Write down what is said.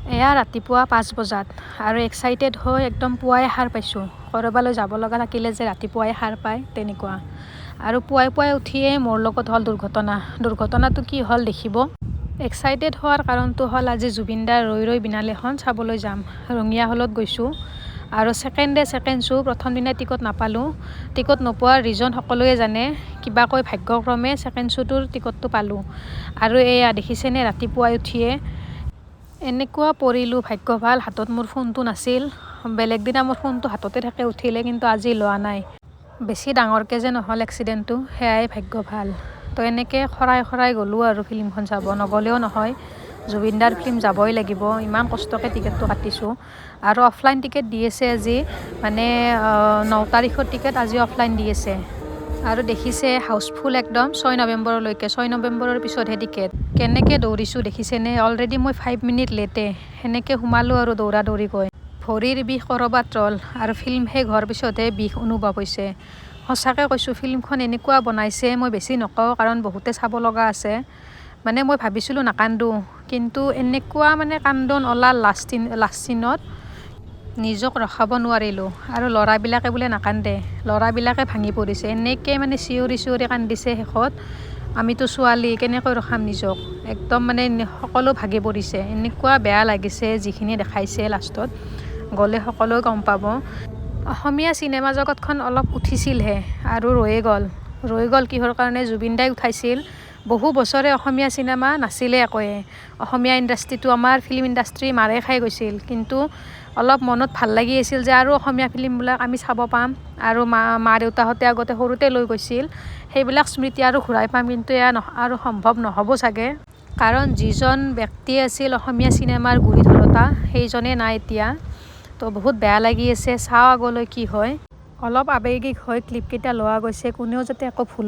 এয়া ৰাতিপুৱা 5 বজাত আৰু এক্সাইটেড হৈ একদম পুৱাই সাৰ পাইছোঁ। ক'ৰবালৈ যাব লগা থাকিলে যে ৰাতিপুৱাই সাৰ পায় তেনেকুৱা। আৰু পুৱাই পুৱাই উঠিয়ে মোৰ লগত হ'ল দুৰ্ঘটনাটো কি হ'ল দেখিব। এক্সাইটেড হোৱাৰ কাৰণটো হ'ল আজি জুবিন দাৰ ৰৈ ৰৈ বিনালেখন চাবলৈ যাম। ৰঙিয়া হলত গৈছোঁ আৰু ছেকেণ্ড শ্ব' প্ৰথম দিনা টিকট নাপালোঁ। টিকট নোপোৱাৰ ৰিজন সকলোৱে জানে, কিবাকৈ ভাগ্যক্ৰমে ছেকেণ্ড শ্ব'টোৰ টিকটটো পালোঁ। আৰু এয়া দেখিছেনে ৰাতিপুৱাই উঠিয়ে এনেকুৱা পৰিলোঁ। ভাগ্য ভাল হাতত মোৰ ফোনটো নাছিল। বেলেগ দিনা মোৰ ফোনটো হাততে থাকে উঠিলে, কিন্তু আজি লোৱা নাই। বেছি ডাঙৰকৈ যে নহ'ল এক্সিডেণ্টটো, সেয়াই ভাগ্য ভাল। তো এনেকৈ খৰাই গ'লোঁ আৰু ফিল্মখন চাব। নগ'লেও নহয়, জুবিন দাৰ ফিল্ম যাবই লাগিব। ইমান কষ্টকৈ টিকেটটো কাটিছোঁ আৰু অফলাইন টিকেট দি আছে আজি, মানে 9 তাৰিখৰ টিকেট আজি অফলাইন দি আছে। আৰু দেখিছে হাউচফুল একদম 6 নৱেম্বৰলৈকে। 6 নৱেম্বৰৰ পিছতহে টিকেট। কেনেকৈ দৌৰিছোঁ দেখিছেনে? অলৰেডি মই 5 মিনিট লেটে। সেনেকৈ সোমালোঁ আৰু দৌৰি ভৰিৰ বিষ ক'ৰবাত ৰ'ল আৰু ফিল্ম শেষ হোৱাৰ পিছতহে বিষ অনুভৱ হৈছে। সঁচাকৈ কৈছোঁ, ফিল্মখন এনেকুৱা বনাইছে, মই বেছি নকওঁ কাৰণ বহুতে চাব লগা আছে। মানে মই ভাবিছিলোঁ নাকান্দোঁ, কিন্তু এনেকুৱা মানে কান্দোন ওলাল লাষ্ট চিনত, নিজক ৰখাব নোৱাৰিলোঁ। আৰু ল'ৰাবিলাকে বোলে নাকান্দে, ল'ৰাবিলাকে ভাঙি পৰিছে। এনেকৈ মানে চিঞৰি কান্দিছে শেষত। আমিতো ছোৱালী, কেনেকৈ ৰখাম নিজক? একদম মানে সকলো ভাগি পৰিছে। এনেকুৱা বেয়া লাগিছে যিখিনি দেখাইছে লাষ্টত। গ'লে সকলোৱে গম পাব। অসমীয়া চিনেমা জগতখন অলপ উঠিছিলহে আৰু ৰৈ গ'ল কিহৰ কাৰণে? জুবিন দাই উঠাইছিল। বহু বছৰে অসমীয়া চিনেমা নাছিলে একোৱে। অসমীয়া ইণ্ডাষ্ট্ৰিটো, আমাৰ ফিল্ম ইণ্ডাষ্ট্ৰি মাৰে খাই গৈছিল। কিন্তু অলপ মনত ভাল লাগি আছিল যে আৰু অসমীয়া ফিল্মবিলাক আমি চাব পাম। আৰু মা দেউতাহঁতে আগতে সৰুতে লৈ গৈছিল, সেইবিলাক স্মৃতি আৰু ঘূৰাই পাম। কিন্তু এয়া আৰু সম্ভৱ নহ'ব চাগে, কাৰণ যিজন ব্যক্তি আছিল অসমীয়া চিনেমাৰ গুৰি ধৰোঁতা, সেইজনে নাই এতিয়া। তো বহুত বেয়া লাগি আছে। চাওঁ আগলৈ কি হয়। অলপ আৱেগিক হৈ ক্লিপকেইটা লোৱা গৈছে, কোনেও যাতে একো ভুল